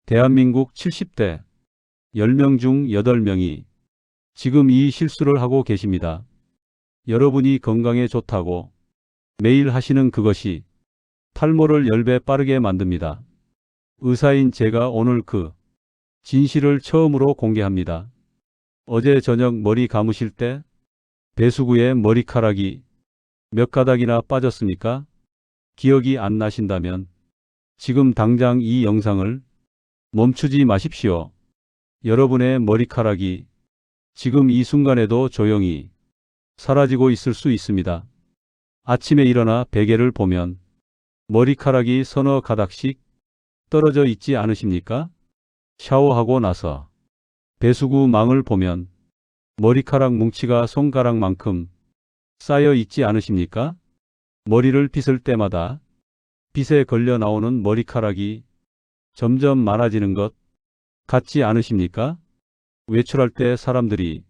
대한민국 70대 10명 중 8명이 지금 이 실수를 하고 계십니다. 여러분이 건강에 좋다고 매일 하시는 그것이 탈모를 10배 빠르게 만듭니다. 의사인 제가 오늘 그 진실을 처음으로 공개합니다. 어제 저녁 머리 감으실 때 배수구에 머리카락이 몇 가닥이나 빠졌습니까? 기억이 안 나신다면 지금 당장 이 영상을 멈추지 마십시오. 여러분의 머리카락이 지금 이 순간에도 조용히 사라지고 있을 수 있습니다. 아침에 일어나 베개를 보면 머리카락이 서너 가닥씩 떨어져 있지 않으십니까? 샤워하고 나서 배수구 망을 보면 머리카락 뭉치가 손가락만큼 쌓여 있지 않으십니까? 머리를 빗을 때마다 빗에 걸려 나오는 머리카락이 점점 많아지는 것 같지 않으십니까? 외출할 때 사람들이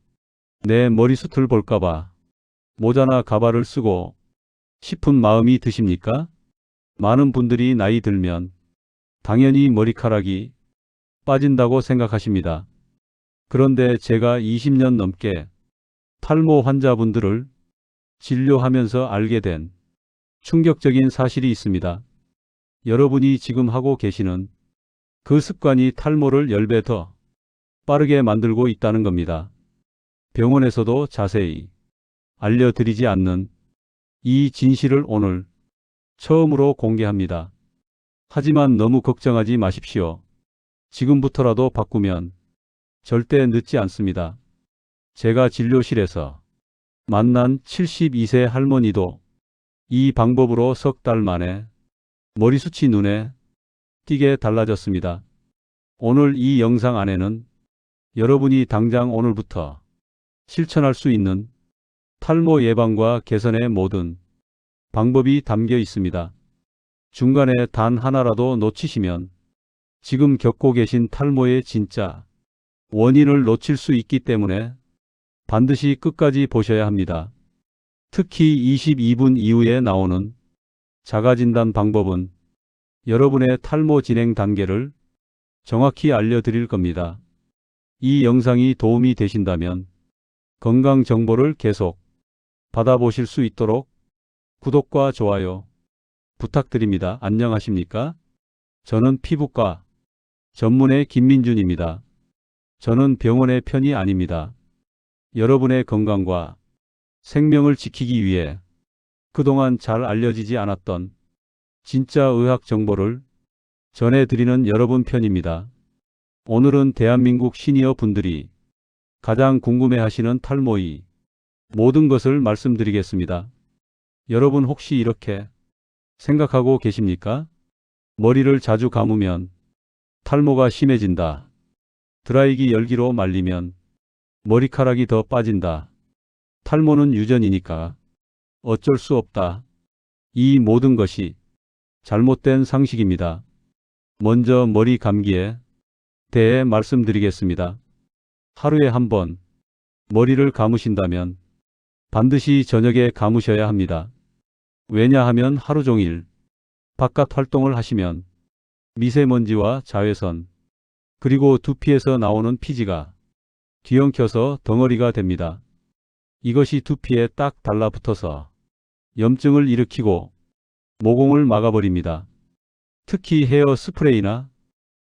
내 머리숱을 볼까봐 모자나 가발을 쓰고 싶은 마음이 드십니까? 많은 분들이 나이 들면 당연히 머리카락이 빠진다고 생각하십니다. 그런데 제가 20년 넘게 탈모 환자분들을 진료하면서 알게 된 충격적인 사실이 있습니다. 여러분이 지금 하고 계시는 그 습관이 탈모를 10배 더 빠르게 만들고 있다는 겁니다. 병원에서도 자세히 알려드리지 않는 이 진실을 오늘 처음으로 공개합니다. 하지만 너무 걱정하지 마십시오. 지금부터라도 바꾸면 절대 늦지 않습니다. 제가 진료실에서 만난 72세 할머니도 이 방법으로 석 달 만에 머리숱이 눈에 띄게 달라졌습니다. 오늘 이 영상 안에는 여러분이 당장 오늘부터 실천할 수 있는 탈모 예방과 개선의 모든 방법이 담겨 있습니다. 중간에 단 하나라도 놓치시면 지금 겪고 계신 탈모의 진짜 원인을 놓칠 수 있기 때문에 반드시 끝까지 보셔야 합니다. 특히 22분 이후에 나오는 자가진단 방법은 여러분의 탈모 진행 단계를 정확히 알려드릴 겁니다. 이 영상이 도움이 되신다면 건강 정보를 계속 받아보실 수 있도록 구독과 좋아요 부탁드립니다. 안녕하십니까? 저는 피부과 전문의 김민준입니다. 저는 병원의 편이 아닙니다. 여러분의 건강과 생명을 지키기 위해 그동안 잘 알려지지 않았던 진짜 의학 정보를 전해드리는 여러분 편입니다. 오늘은 대한민국 시니어 분들이 가장 궁금해하시는 탈모의 모든 것을 말씀드리겠습니다. 여러분 혹시 이렇게 생각하고 계십니까? 머리를 자주 감으면 탈모가 심해진다. 드라이기 열기로 말리면 머리카락이 더 빠진다. 탈모는 유전이니까 어쩔 수 없다. 이 모든 것이 잘못된 상식입니다. 먼저 머리 감기에 대해 말씀드리겠습니다. 하루에 한 번 머리를 감으신다면 반드시 저녁에 감으셔야 합니다. 왜냐하면 하루 종일 바깥 활동을 하시면 미세먼지와 자외선 그리고 두피에서 나오는 피지가 뒤엉켜서 덩어리가 됩니다. 이것이 두피에 딱 달라붙어서 염증을 일으키고 모공을 막아버립니다. 특히 헤어 스프레이나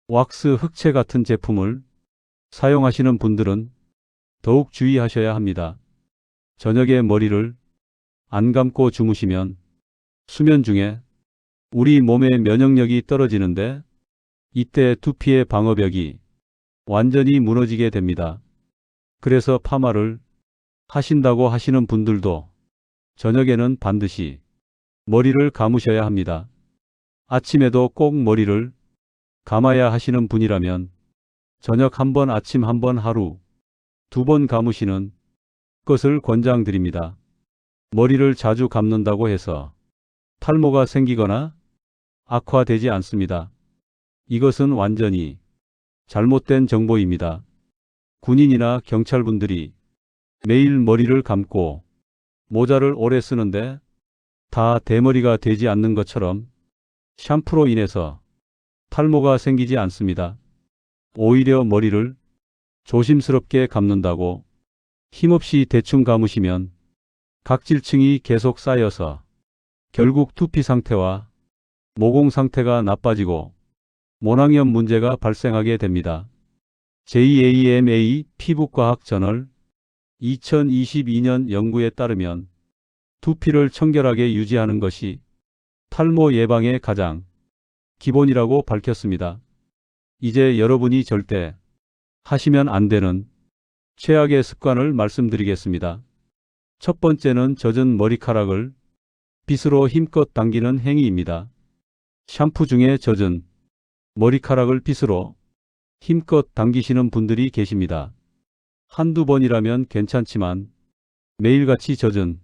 왁스 흑채 같은 제품을 사용하시는 분들은 더욱 주의하셔야 합니다. 저녁에 머리를 안 감고 주무시면 수면 중에 우리 몸의 면역력이 떨어지는데 이때 두피의 방어벽이 완전히 무너지게 됩니다. 그래서 파마를 하신다고 하시는 분들도 저녁에는 반드시 머리를 감으셔야 합니다. 아침에도 꼭 머리를 감아야 하시는 분이라면 저녁 한 번, 아침 한 번, 하루 2번 감으시는 것을 권장드립니다. 머리를 자주 감는다고 해서 탈모가 생기거나 악화되지 않습니다. 이것은 완전히 잘못된 정보입니다. 군인이나 경찰분들이 매일 머리를 감고 모자를 오래 쓰는데 다 대머리가 되지 않는 것처럼 샴푸로 인해서 탈모가 생기지 않습니다. 오히려 머리를 조심스럽게 감는다고 힘없이 대충 감으시면 각질층이 계속 쌓여서 결국 두피 상태와 모공 상태가 나빠지고 모낭염 문제가 발생하게 됩니다. JAMA 피부과학 저널 2022년 연구에 따르면 두피를 청결하게 유지하는 것이 탈모 예방의 가장 기본이라고 밝혔습니다. 이제 여러분이 절대 하시면 안 되는 최악의 습관을 말씀드리겠습니다. 첫 번째는 젖은 머리카락을 빗으로 힘껏 당기는 행위입니다. 샴푸 중에 젖은 머리카락을 빗으로 힘껏 당기시는 분들이 계십니다. 한두 번이라면 괜찮지만 매일같이 젖은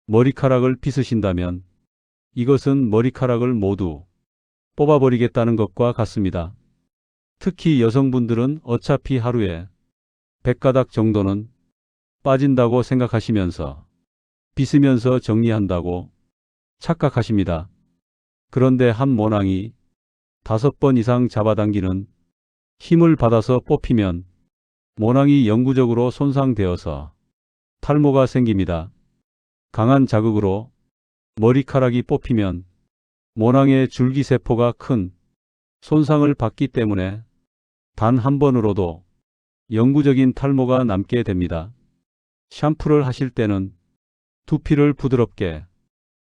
머리카락을 빗으신다면 이것은 머리카락을 모두 뽑아버리겠다는 것과 같습니다. 특히 여성분들은 어차피 하루에 100가닥 정도는 빠진다고 생각하시면서 빗으면서 정리한다고 착각하십니다. 그런데 한 모낭이 5번 이상 잡아당기는 힘을 받아서 뽑히면 모낭이 영구적으로 손상되어서 탈모가 생깁니다. 강한 자극으로 머리카락이 뽑히면 모낭의 줄기세포가 큰 손상을 받기 때문에 단 한 번으로도 영구적인 탈모가 남게 됩니다. 샴푸를 하실 때는 두피를 부드럽게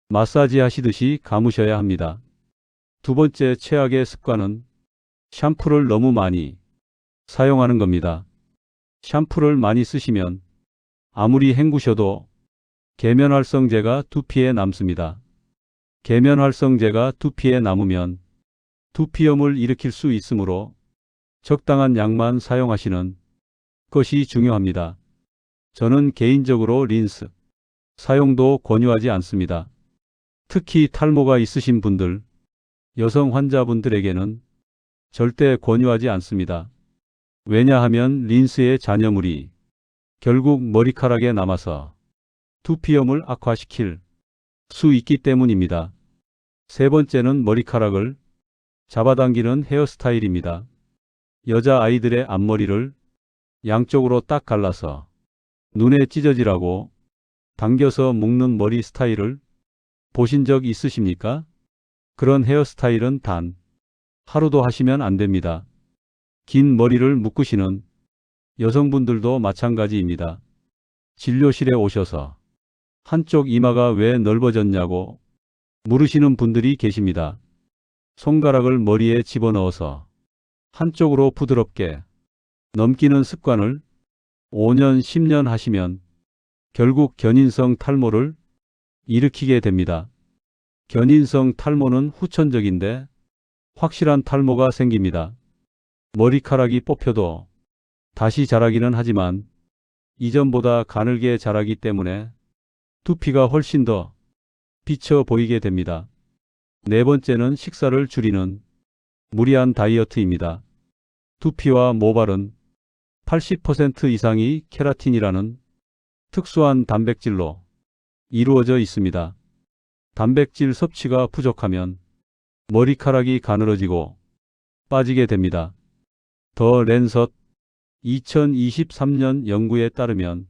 마사지 하시듯이 감으셔야 합니다. 두 번째 최악의 습관은 샴푸를 너무 많이 사용하는 겁니다. 샴푸를 많이 쓰시면 아무리 헹구셔도 계면활성제가 두피에 남습니다. 계면활성제가 두피에 남으면 두피염을 일으킬 수 있으므로 적당한 양만 사용하시는 것이 중요합니다. 저는 개인적으로 린스 사용도 권유하지 않습니다. 특히 탈모가 있으신 분들, 여성 환자분들에게는 절대 권유하지 않습니다. 왜냐하면 린스의 잔여물이 결국 머리카락에 남아서 두피염을 악화시킬 수 있기 때문입니다. 세 번째는 머리카락을 잡아당기는 헤어스타일입니다. 여자아이들의 앞머리를 양쪽으로 딱 갈라서 눈에 찢어지라고 당겨서 묶는 머리 스타일을 보신 적 있으십니까? 그런 헤어스타일은 단 하루도 하시면 안 됩니다. 긴 머리를 묶으시는 여성분들도 마찬가지입니다. 진료실에 오셔서 한쪽 이마가 왜 넓어졌냐고 물으시는 분들이 계십니다. 손가락을 머리에 집어넣어서 한쪽으로 부드럽게 넘기는 습관을 5년, 10년 하시면 결국 견인성 탈모를 일으키게 됩니다. 견인성 탈모는 후천적인데 확실한 탈모가 생깁니다. 머리카락이 뽑혀도 다시 자라기는 하지만 이전보다 가늘게 자라기 때문에 두피가 훨씬 더 비쳐 보이게 됩니다. 네 번째는 식사를 줄이는 무리한 다이어트입니다. 두피와 모발은 80% 이상이 케라틴이라는 특수한 단백질로 이루어져 있습니다. 단백질 섭취가 부족하면 머리카락이 가늘어지고 빠지게 됩니다. 더 랜서 2023년 연구에 따르면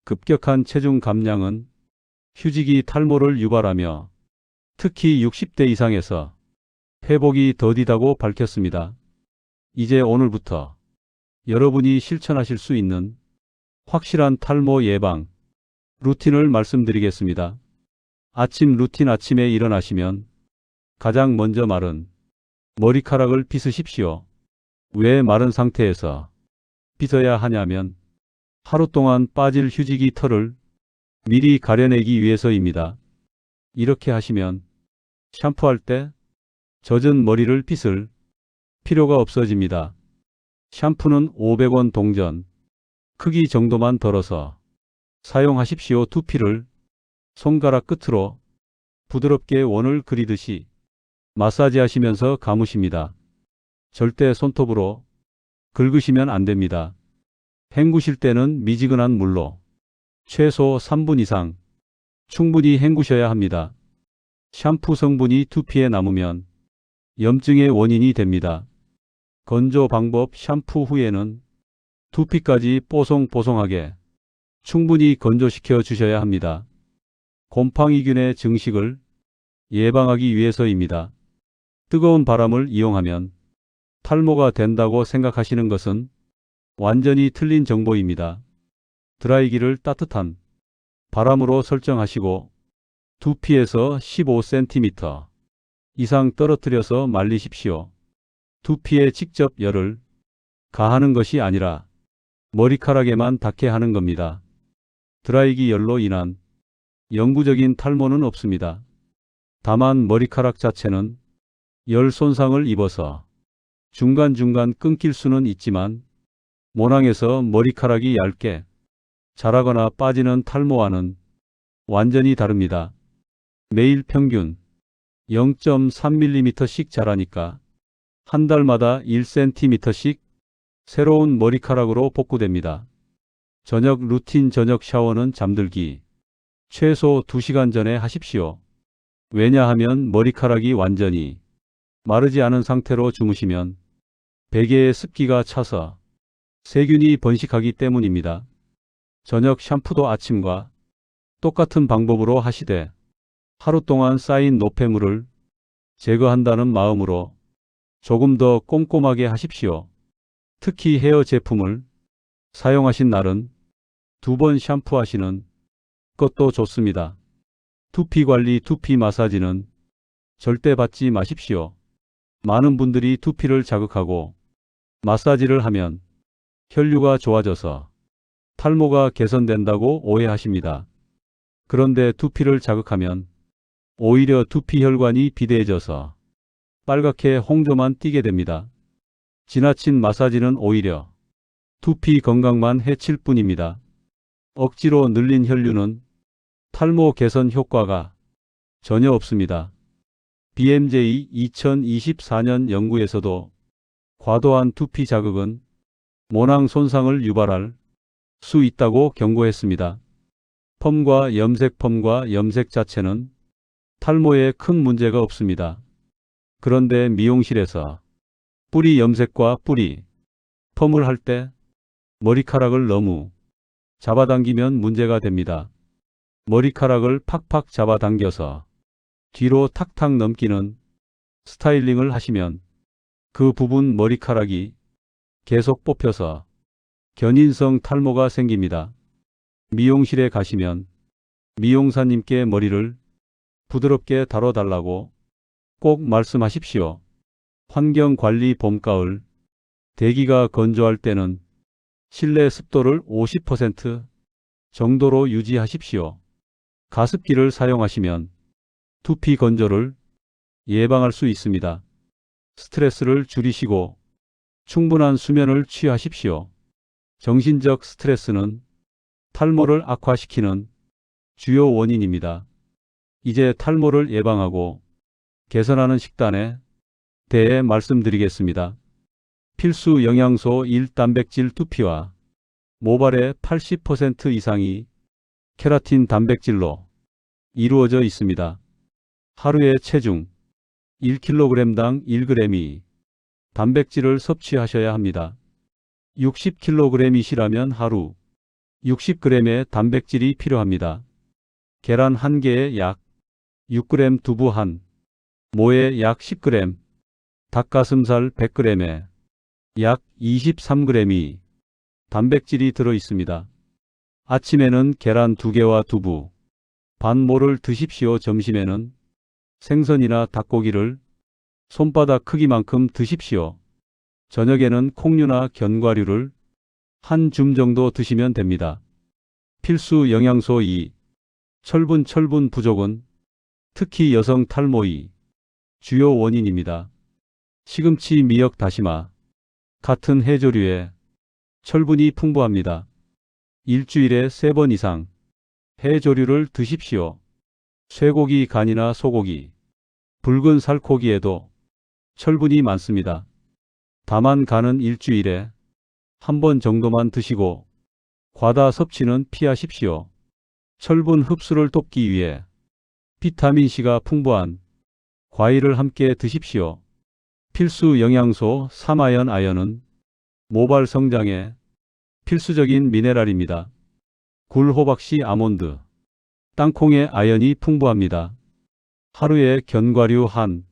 급격한 체중 감량은 휴지기 탈모를 유발하며 특히 60대 이상에서 회복이 더디다고 밝혔습니다. 이제 오늘부터 여러분이 실천하실 수 있는 확실한 탈모 예방 루틴을 말씀드리겠습니다. 아침 루틴. 아침에 일어나시면 가장 먼저 마른 머리카락을 빗으십시오. 왜 마른 상태에서 빗어야 하냐면 하루 동안 빠질 휴지기 털을 미리 가려내기 위해서입니다. 이렇게 하시면 샴푸할 때 젖은 머리를 빗을 필요가 없어집니다. 샴푸는 500원 동전 크기 정도만 덜어서 사용하십시오. 두피를 손가락 끝으로 부드럽게 원을 그리듯이 마사지 하시면서 감으십니다. 절대 손톱으로 긁으시면 안 됩니다. 헹구실 때는 미지근한 물로 최소 3분 이상 충분히 헹구셔야 합니다. 샴푸 성분이 두피에 남으면 염증의 원인이 됩니다. 건조 방법 샴푸 후에는 두피까지 뽀송뽀송하게 충분히 건조시켜 주셔야 합니다. 곰팡이균의 증식을 예방하기 위해서입니다. 뜨거운 바람을 이용하면 탈모가 된다고 생각하시는 것은 완전히 틀린 정보입니다. 드라이기를 따뜻한 바람으로 설정하시고 두피에서 15cm 이상 떨어뜨려서 말리십시오. 두피에 직접 열을 가하는 것이 아니라 머리카락에만 닿게 하는 겁니다. 드라이기 열로 인한 영구적인 탈모는 없습니다. 다만 머리카락 자체는 열 손상을 입어서 중간중간 끊길 수는 있지만 모낭에서 머리카락이 얇게 자라거나 빠지는 탈모와는 완전히 다릅니다. 매일 평균 0.3mm씩 자라니까 한 달마다 1cm씩 새로운 머리카락으로 복구됩니다. 저녁 루틴 저녁 샤워는 잠들기 최소 2시간 전에 하십시오. 왜냐하면 머리카락이 완전히 마르지 않은 상태로 주무시면 베개에 습기가 차서 세균이 번식하기 때문입니다. 저녁 샴푸도 아침과 똑같은 방법으로 하시되 하루 동안 쌓인 노폐물을 제거한다는 마음으로 조금 더 꼼꼼하게 하십시오. 특히 헤어 제품을 사용하신 날은 2번 샴푸하시는 것도 좋습니다. 두피 관리, 두피 마사지는 절대 받지 마십시오. 많은 분들이 두피를 자극하고 마사지를 하면 혈류가 좋아져서 탈모가 개선된다고 오해하십니다. 그런데 두피를 자극하면 오히려 두피 혈관이 비대해져서 빨갛게 홍조만 띠게 됩니다. 지나친 마사지는 오히려 두피 건강만 해칠 뿐입니다. 억지로 늘린 혈류는 탈모 개선 효과가 전혀 없습니다. BMJ 2024년 연구에서도 과도한 두피 자극은 모낭 손상을 유발할 수 있다고 경고했습니다. 펌과 염색 자체는 탈모에 큰 문제가 없습니다. 그런데 미용실에서 뿌리 염색과 뿌리 펌을 할 때 머리카락을 너무 잡아당기면 문제가 됩니다. 머리카락을 팍팍 잡아당겨서 뒤로 탁탁 넘기는 스타일링을 하시면 그 부분 머리카락이 계속 뽑혀서 견인성 탈모가 생깁니다. 미용실에 가시면 미용사님께 머리를 부드럽게 다뤄달라고 꼭 말씀하십시오. 환경관리 봄가을 대기가 건조할 때는 실내 습도를 50% 정도로 유지하십시오. 가습기를 사용하시면 두피 건조를 예방할 수 있습니다. 스트레스를 줄이시고 충분한 수면을 취하십시오. 정신적 스트레스는 탈모를 악화시키는 주요 원인입니다. 이제 탈모를 예방하고 개선하는 식단에 대해 말씀드리겠습니다. 필수 영양소 1. 단백질. 두피와 모발의 80% 이상이 케라틴 단백질로 이루어져 있습니다. 하루에 체중 1kg당 1g이 단백질을 섭취하셔야 합니다. 60kg이시라면 하루 60g의 단백질이 필요합니다. 계란 1개에 약 6g, 두부 한 모에 약 10g, 닭가슴살 100g에 약 23g이 단백질이 들어 있습니다. 아침에는 계란 2개와 두부 반 모를 드십시오. 점심에는 생선이나 닭고기를 손바닥 크기만큼 드십시오. 저녁에는 콩류나 견과류를 한 줌 정도 드시면 됩니다. 필수 영양소 2. 철분 부족은 특히 여성 탈모의 주요 원인입니다. 시금치, 미역, 다시마 같은 해조류에 철분이 풍부합니다. 일주일에 3번 이상 해조류를 드십시오. 쇠고기, 간이나 소고기, 붉은 살코기에도 철분이 많습니다. 다만 간은 일주일에 1번 정도만 드시고 과다 섭취는 피하십시오. 철분 흡수를 돕기 위해 비타민C가 풍부한 과일을 함께 드십시오. 필수 영양소 3아연. 아연은 모발 성장에 필수적인 미네랄입니다. 굴, 호박씨, 아몬드, 땅콩에 아연이 풍부합니다. 하루에 견과류 한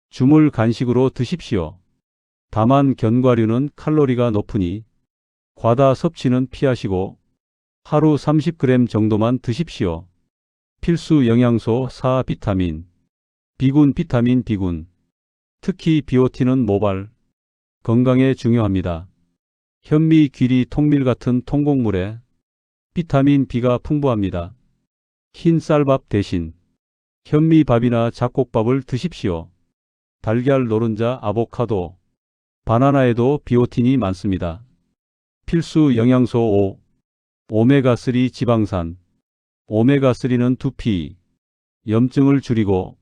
줌을 간식으로 드십시오. 다만 견과류는 칼로리가 높으니 과다 섭취는 피하시고 하루 30g 정도만 드십시오. 필수 영양소 4. 비타민, 비군. 비타민 B군, 특히 비오틴은 모발 건강에 중요합니다. 현미, 귀리, 통밀 같은 통곡물에 비타민 B가 풍부합니다. 흰 쌀밥 대신 현미밥이나 잡곡밥을 드십시오. 달걀, 노른자, 아보카도, 바나나에도 비오틴이 많습니다. 필수 영양소 5. 오메가3 지방산. 오메가3는 두피, 염증을 줄이고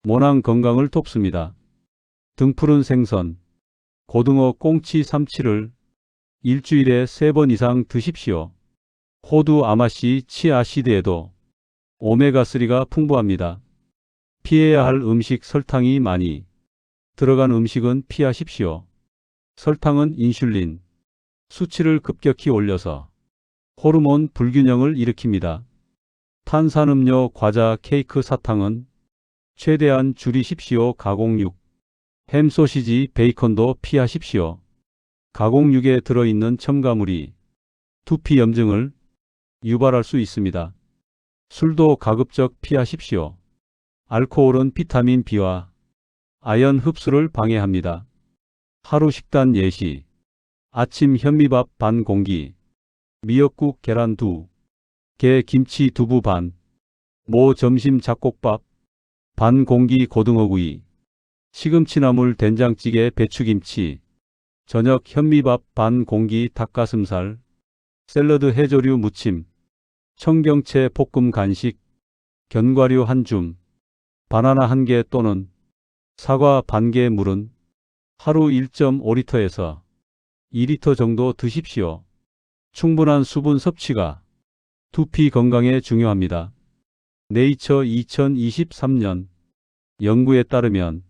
모낭 건강을 돕습니다. 등푸른 생선, 고등어, 꽁치, 삼치를 일주일에 3번 이상 드십시오. 호두, 아마씨, 치아시드에도 오메가3가 풍부합니다. 피해야 할 음식, 설탕이 많이 들어간 음식은 피하십시오. 설탕은 인슐린 수치를 급격히 올려서 호르몬 불균형을 일으킵니다. 탄산음료, 과자, 케이크, 사탕은 최대한 줄이십시오. 가공육, 햄, 소시지, 베이컨도 피하십시오. 가공육에 들어있는 첨가물이 두피 염증을 유발할 수 있습니다. 술도 가급적 피하십시오. 알코올은 비타민 B와 아연 흡수를 방해합니다. 하루 식단 예시: 아침 현미밥 반 공기, 미역국, 계란 2개, 김치, 두부 반 모. 점심 잡곡밥 반 공기, 고등어구이, 시금치나물, 된장찌개, 배추김치. 저녁 현미밥 반 공기, 닭가슴살, 샐러드, 해조류, 무침, 청경채, 볶음. 간식, 견과류 한 줌, 바나나 1개 또는 사과 반 개. 물은 하루 1.5리터에서 2리터 정도 드십시오. 충분한 수분 섭취가 두피 건강에 중요합니다. 네이처 2023년 연구에 따르면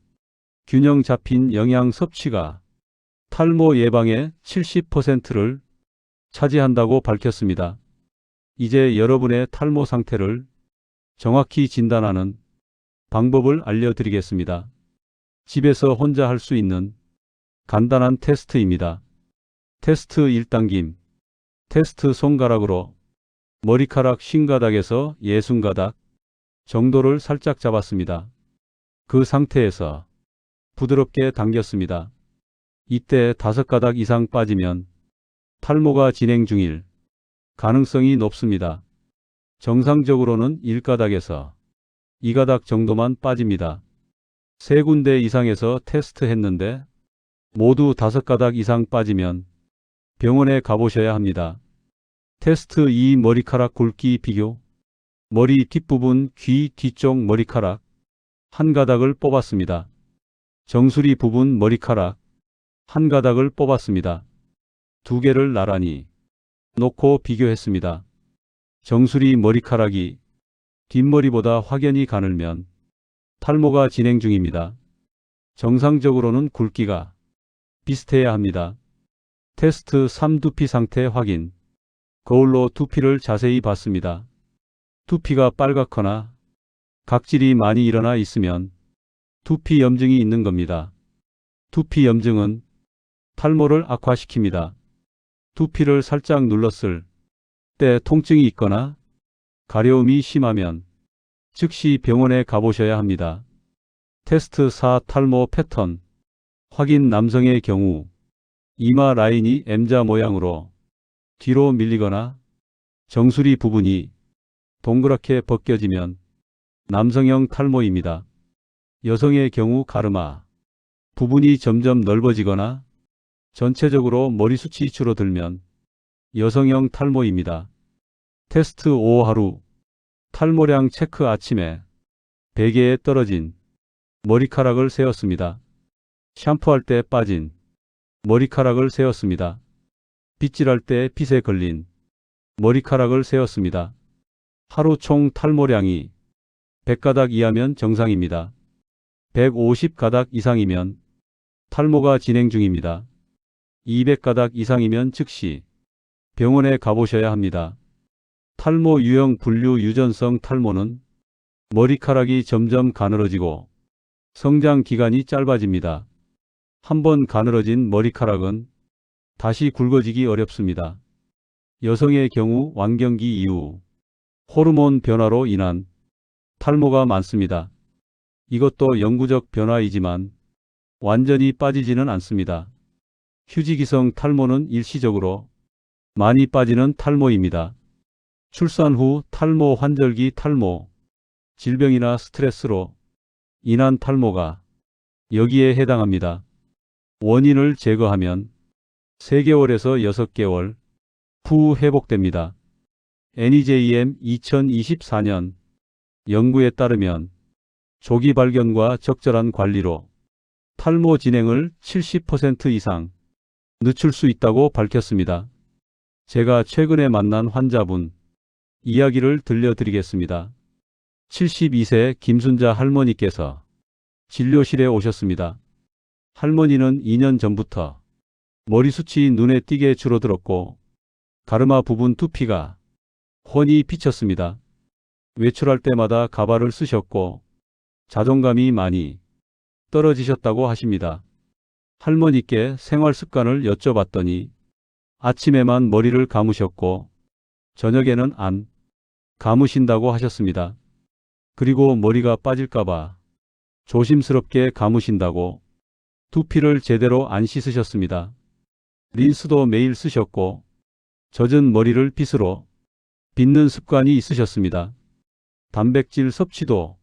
균형 잡힌 영양 섭취가 탈모 예방의 70%를 차지한다고 밝혔습니다. 이제 여러분의 탈모 상태를 정확히 진단하는 방법을 알려드리겠습니다. 집에서 혼자 할 수 있는 간단한 테스트입니다. 테스트 1단계. 테스트: 손가락으로 머리카락 50가닥에서 60가닥 정도를 살짝 잡았습니다. 그 상태에서 부드럽게 당겼습니다. 이때 5가닥 이상 빠지면 탈모가 진행 중일 가능성이 높습니다. 정상적으로는 1가닥에서 2가닥 정도만 빠집니다. 3군데 이상에서 테스트했는데 모두 5가닥 이상 빠지면 병원에 가보셔야 합니다. 테스트 2. 머리카락 굵기 비교. 머리 뒷부분, 귀 뒤쪽 머리카락 1가닥을 뽑았습니다. 정수리 부분 머리카락 1가닥을 뽑았습니다. 2개를 나란히 놓고 비교했습니다. 정수리 머리카락이 뒷머리보다 확연히 가늘면 탈모가 진행 중입니다. 정상적으로는 굵기가 비슷해야 합니다. 테스트 3. 두피 상태 확인. 거울로 두피를 자세히 봤습니다. 두피가 빨갛거나 각질이 많이 일어나 있으면 두피 염증이 있는 겁니다. 두피 염증은 탈모를 악화시킵니다. 두피를 살짝 눌렀을 때 통증이 있거나 가려움이 심하면 즉시 병원에 가보셔야 합니다. 테스트 4. 탈모 패턴 확인. 남성의 경우 이마 라인이 M자 모양으로 뒤로 밀리거나 정수리 부분이 동그랗게 벗겨지면 남성형 탈모입니다. 여성의 경우 가르마 부분이 점점 넓어지거나 전체적으로 머리숱이 줄어들면 여성형 탈모입니다. 테스트 5. 하루 탈모량 체크. 아침에 베개에 떨어진 머리카락을 세었습니다. 샴푸할 때 빠진 머리카락을 세었습니다. 빗질할 때 빗에 걸린 머리카락을 세었습니다. 하루 총 탈모량이 100가닥 이하면 정상입니다. 150가닥 이상이면 탈모가 진행 중입니다. 200가닥 이상이면 즉시 병원에 가보셔야 합니다. 탈모 유형 분류 유전성 탈모는 머리카락이 점점 가늘어지고 성장 기간이 짧아집니다. 한번 가늘어진 머리카락은 다시 굵어지기 어렵습니다. 여성의 경우 완경기 이후 호르몬 변화로 인한 탈모가 많습니다. 이것도 영구적 변화이지만 완전히 빠지지는 않습니다. 휴지기성 탈모는 일시적으로 많이 빠지는 탈모입니다. 출산 후 탈모, 환절기 탈모, 질병이나 스트레스로 인한 탈모가 여기에 해당합니다. 원인을 제거하면 3개월에서 6개월 후 회복됩니다. NEJM 2024년 연구에 따르면 조기 발견과 적절한 관리로 탈모 진행을 70% 이상 늦출 수 있다고 밝혔습니다. 제가 최근에 만난 환자분 이야기를 들려드리겠습니다. 72세 김순자 할머니께서 진료실에 오셨습니다. 할머니는 2년 전부터 머리숱이 눈에 띄게 줄어들었고 가르마 부분 두피가 훤히 비쳤습니다. 외출할 때마다 가발을 쓰셨고 자존감이 많이 떨어지셨다고 하십니다. 할머니께 생활 습관을 여쭤봤더니 아침에만 머리를 감으셨고 저녁에는 안 감으신다고 하셨습니다. 그리고 머리가 빠질까봐 조심스럽게 감으신다고 두피를 제대로 안 씻으셨습니다. 린스도 매일 쓰셨고 젖은 머리를 빗으로 빗는 습관이 있으셨습니다. 단백질 섭취도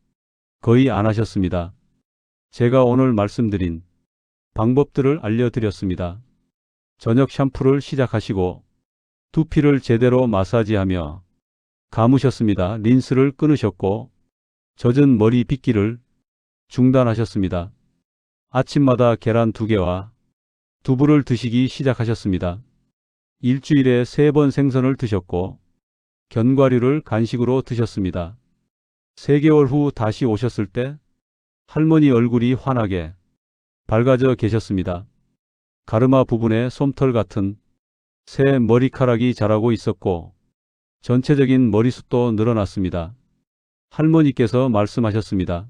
거의 안 하셨습니다. 제가 오늘 말씀드린 방법들을 알려드렸습니다. 저녁 샴푸를 시작하시고 두피를 제대로 마사지하며 감으셨습니다. 린스를 끊으셨고 젖은 머리 빗기를 중단하셨습니다. 아침마다 계란 2개와 두부를 드시기 시작하셨습니다. 일주일에 3번 생선을 드셨고 견과류를 간식으로 드셨습니다. 3개월 후 다시 오셨을 때 할머니 얼굴이 환하게 밝아져 계셨습니다. 가르마 부분에 솜털 같은 새 머리카락이 자라고 있었고 전체적인 머리숱도 늘어났습니다. 할머니께서 말씀하셨습니다.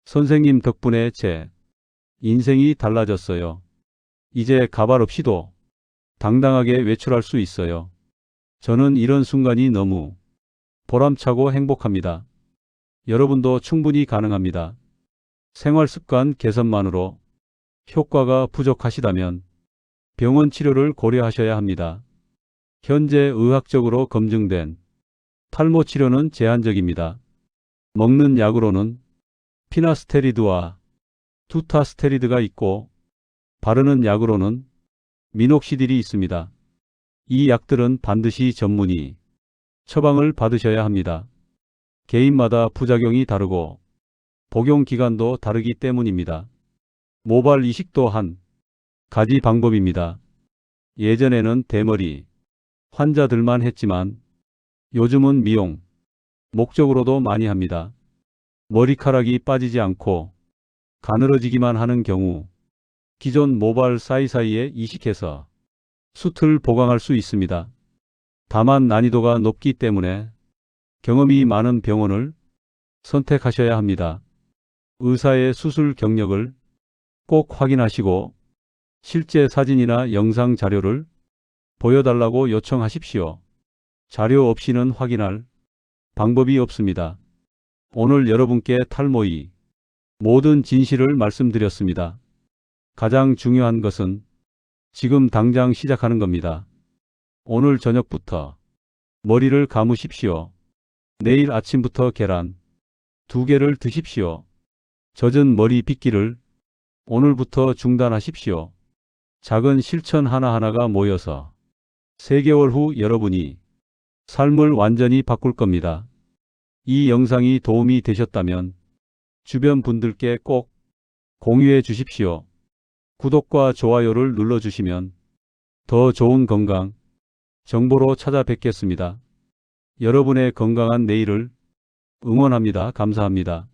선생님 덕분에 제 인생이 달라졌어요. 이제 가발 없이도 당당하게 외출할 수 있어요. 저는 이런 순간이 너무 보람차고 행복합니다. 여러분도 충분히 가능합니다. 생활습관 개선만으로 효과가 부족하시다면 병원 치료를 고려하셔야 합니다. 현재 의학적으로 검증된 탈모 치료는 제한적입니다. 먹는 약으로는 피나스테리드와 투타스테리드가 있고 바르는 약으로는 미녹시딜이 있습니다. 이 약들은 반드시 전문의 처방을 받으셔야 합니다. 개인마다 부작용이 다르고 복용 기간도 다르기 때문입니다. 모발 이식도 한 가지 방법입니다. 예전에는 대머리 환자들만 했지만 요즘은 미용 목적으로도 많이 합니다. 머리카락이 빠지지 않고 가늘어지기만 하는 경우 기존 모발 사이사이에 이식해서 숱을 보강할 수 있습니다. 다만 난이도가 높기 때문에 경험이 많은 병원을 선택하셔야 합니다. 의사의 수술 경력을 꼭 확인하시고 실제 사진이나 영상 자료를 보여달라고 요청하십시오. 자료 없이는 확인할 방법이 없습니다. 오늘 여러분께 탈모의 모든 진실을 말씀드렸습니다. 가장 중요한 것은 지금 당장 시작하는 겁니다. 오늘 저녁부터 머리를 감으십시오. 내일 아침부터 계란 2개를 드십시오. 젖은 머리 빗기를 오늘부터 중단하십시오. 작은 실천 하나하나가 모여서 3개월 후 여러분이 삶을 완전히 바꿀 겁니다. 이 영상이 도움이 되셨다면 주변 분들께 꼭 공유해 주십시오. 구독과 좋아요를 눌러주시면 더 좋은 건강 정보로 찾아뵙겠습니다. 여러분의 건강한 내일을 응원합니다. 감사합니다.